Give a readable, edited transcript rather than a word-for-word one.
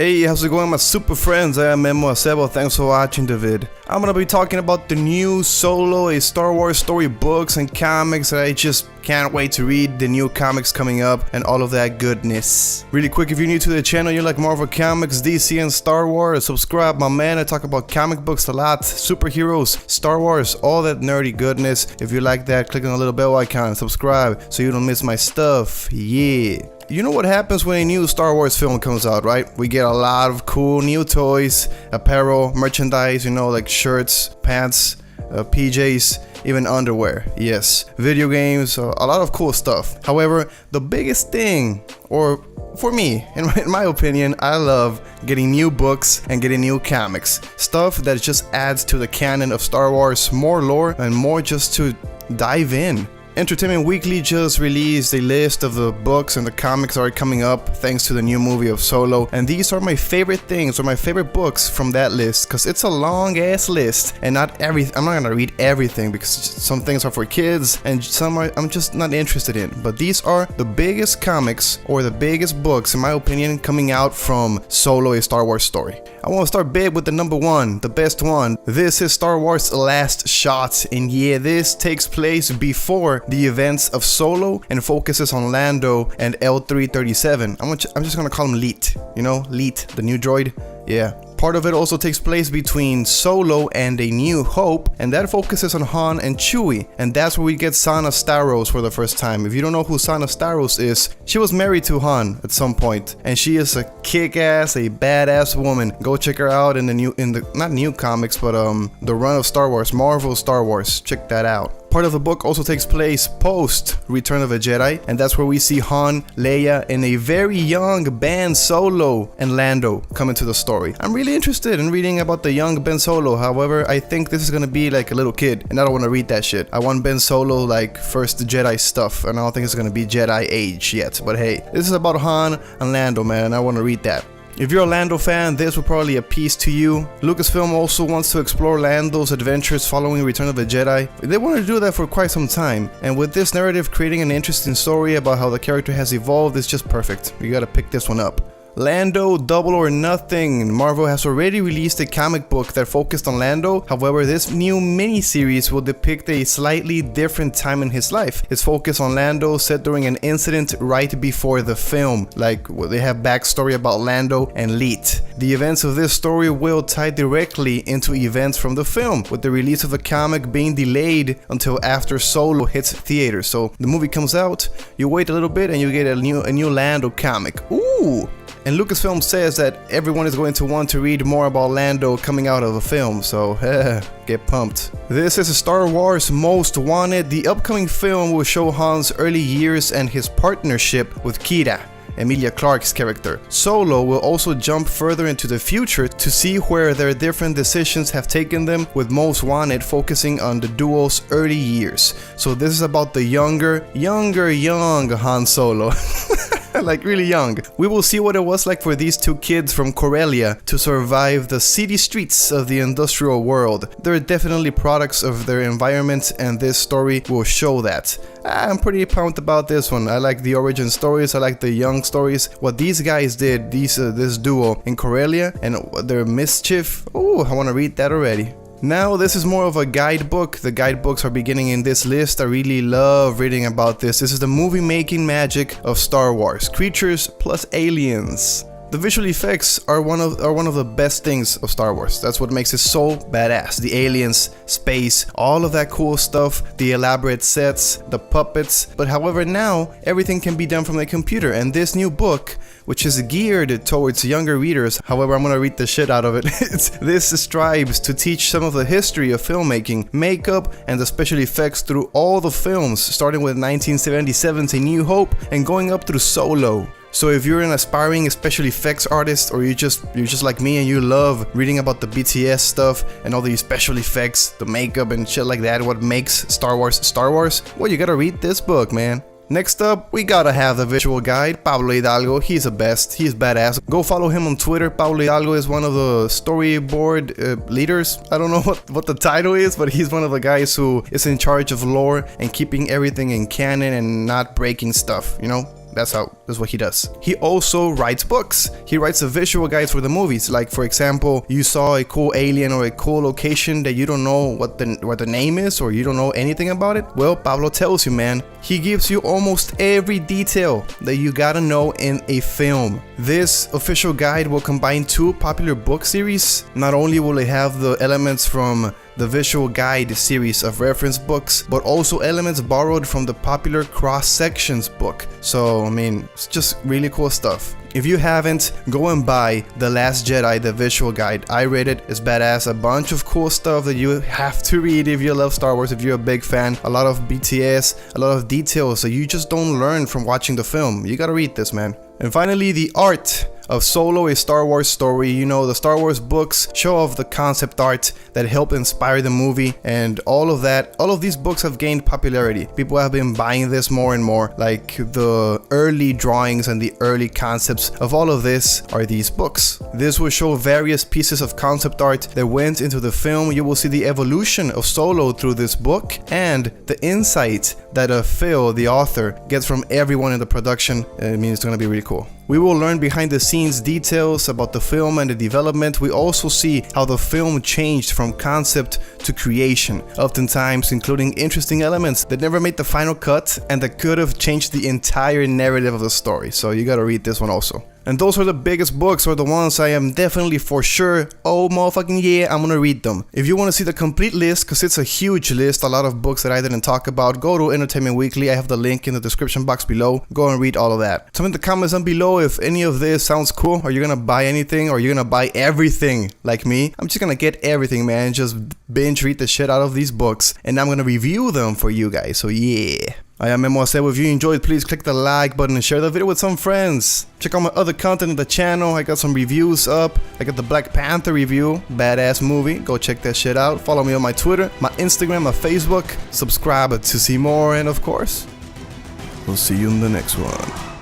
Hey, how's it going, my super friends? I am Memo Acebo. Thanks for watching the vid. I'm gonna be talking about the new Solo, a Star Wars story books and comics that I just can't wait to read, the new comics coming up, and all of that goodness. Really quick, if you're new to the channel, you like Marvel Comics, DC, and Star Wars, subscribe, my man. I talk about comic books a lot, superheroes, Star Wars, all that nerdy goodness. If you like that, click on the little bell icon, subscribe, so you don't miss my stuff. Yeah. You know what happens when a new Star Wars film comes out, right? We get a lot of cool new toys, apparel, merchandise, you know, like shirts, pants, PJs, even underwear. Yes, video games, a lot of cool stuff. However, the biggest thing, or for me, in my opinion, I love getting new books and getting new comics. Stuff that just adds to the canon of Star Wars, more lore, and more just to dive in. Entertainment Weekly just released a list of the books and the comics that are coming up thanks to the new movie of Solo, and these are my favorite things or my favorite books from that list, because it's a long ass list and I'm not gonna read everything because some things are for kids and some I'm just not interested in, but these are the biggest comics or the biggest books in my opinion coming out from Solo, a Star Wars story. I want to start big with the number one, the best one. This is Star Wars Last Shot, and yeah, this takes place before the events of Solo and focuses on Lando and L337. I'm just gonna call him Leet, you know, Leet, the new droid. Yeah. Part of it also takes place between Solo and A New Hope, and that focuses on Han and Chewie, and that's where we get Sana Starros for the first time. If you don't know who Sana Starros is, she was married to Han at some point, and she is a kick-ass, a badass woman. Go check her out in the not new comics, but the run of Star Wars, Marvel Star Wars. Check that out. Part of the book also takes place post Return of the Jedi, and that's where we see Han, Leia, and a very young Ben Solo and Lando come into the story. I'm really interested in reading about the young Ben Solo. However, I think this is gonna be like a little kid, and I don't want to read that shit. I want Ben Solo like first Jedi stuff, and I don't think it's gonna be Jedi age yet. But hey, this is about Han and Lando, man, and I want to read that. If you're a Lando fan, this will probably appease to you. Lucasfilm also wants to explore Lando's adventures following Return of the Jedi. They wanted to do that for quite some time, and with this narrative creating an interesting story about how the character has evolved is just perfect. You gotta pick this one up. Lando Double or Nothing. Marvel has already released a comic book that focused on Lando. However, this new mini-series will depict a slightly different time in his life. It's focused on Lando set during an incident right before the film. Like, they have backstory about Lando and Leet. The events of this story will tie directly into events from the film, with the release of the comic being delayed until after Solo hits theaters. So the movie comes out, you wait a little bit, and you get a new Lando comic. Ooh! And Lucasfilm says that everyone is going to want to read more about Lando coming out of the film, so get pumped. This is Star Wars Most Wanted. The upcoming film will show Han's early years and his partnership with Qi'ra, Emilia Clarke's character. Solo will also jump further into the future to see where their different decisions have taken them, with Most Wanted focusing on the duo's early years. So this is about the young Han Solo. Like really young. We will see what it was like for these two kids from Corellia to survive the city streets of the industrial world. They're definitely products of their environment, and this story will show that. I'm pretty pumped about this one. I like the origin stories, I like the young stories. What these guys did, this duo in Corellia, and their mischief, oh, I want to read that already. Now this is more of a guidebook. The guidebooks are beginning in this list. I really love reading about this. This is the movie making magic of Star Wars. Creatures plus aliens. The visual effects are one of the best things of Star Wars. That's what makes it so badass. The aliens, space, all of that cool stuff, the elaborate sets, the puppets. But however, now everything can be done from the computer, and this new book, which is geared towards younger readers, however I'm gonna read the shit out of it, this strives to teach some of the history of filmmaking, makeup, and the special effects through all the films, starting with 1977's A New Hope and going up through Solo. So if you're an aspiring special effects artist, or you're just like me and you love reading about the BTS stuff and all these special effects, the makeup and shit like that, what makes Star Wars, well, you gotta read this book, man. Next up, we gotta have the visual guide, Pablo Hidalgo. He's the best, he's badass. Go follow him on Twitter. Pablo Hidalgo is one of the storyboard leaders. I don't know what the title is, but he's one of the guys who is in charge of lore and keeping everything in canon and not breaking stuff, you know? That's what he does. He also writes books. He writes the visual guides for the movies. Like, for example, you saw a cool alien or a cool location that you don't know what the name is, or you don't know anything about it. Well, Pablo tells you, man. He gives you almost every detail that you gotta know in a film. This official guide will combine two popular book series. Not only will it have the elements from the visual guide series of reference books, but also elements borrowed from the popular Cross Sections book. So, I mean, it's just really cool stuff. If you haven't, go and buy The Last Jedi, the visual guide. I read it, it's badass. A bunch of cool stuff that you have to read if you love Star Wars, if you're a big fan. A lot of BTS, a lot of details that you just don't learn from watching the film. You gotta read this, man. And finally, the art of Solo, a Star Wars story. You know, the Star Wars books show off the concept art that helped inspire the movie, and all of that. All of these books have gained popularity. People have been buying this more and more. Like, the early drawings and the early concepts of all of this are these books. This will show various pieces of concept art that went into the film. You will see the evolution of Solo through this book and the insight that Phil, the author, gets from everyone in the production. I mean, it's gonna be really cool. We will learn behind the scenes details about the film and the development. We also see how the film changed from concept to creation, oftentimes including interesting elements that never made the final cut and that could have changed the entire narrative of the story. So you gotta read this one also. And those are the biggest books, or the ones I am definitely for sure, oh motherfucking yeah, I'm gonna read them. If you want to see the complete list, because it's a huge list, a lot of books that I didn't talk about, go to Entertainment Weekly. I have the link in the description box below. Go and read all of that. Tell me in the comments down below if any of this sounds cool. Are you gonna buy anything, or are you gonna buy everything like me? I'm just gonna get everything, man. Just binge read the shit out of these books, and I'm gonna review them for you guys, so yeah. I am Memo Acebo. If you enjoyed, please click the like button and share the video with some friends. Check out my other content on the channel. I got some reviews up. I got the Black Panther review. Badass movie. Go check that shit out. Follow me on my Twitter, my Instagram, my Facebook. Subscribe to see more. And of course, we'll see you in the next one.